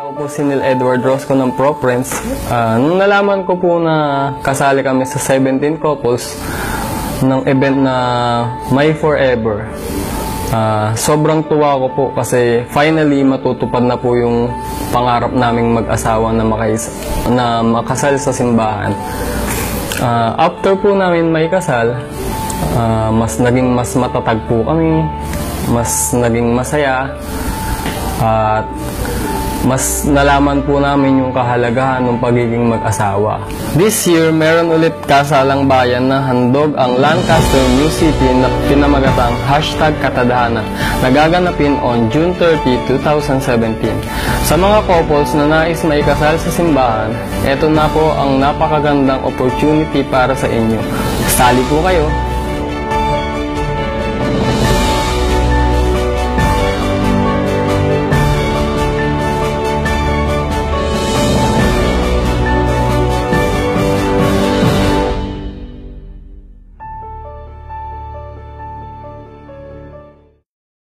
Ako po si Neil Edward Rosco ng ProFriends. Nung nalaman ko po na kasali kami sa 17 couples ng event na My Forever, sobrang tuwa ko po kasi finally matutupad na po yung pangarap naming mag-asawa na makasal sa simbahan. After po namin may kasal, naging mas matatag po kami, mas naging masaya, at mas nalaman po namin yung kahalagahan ng pagiging mag-asawa. This year, meron ulit kasalang bayan na handog ang Lancaster New City na pinamagatang #Katadhana na gaganapin on June 30, 2017. Sa mga couples na nais maikasal sa simbahan, eto na po ang napakagandang opportunity para sa inyo. Sali po kayo!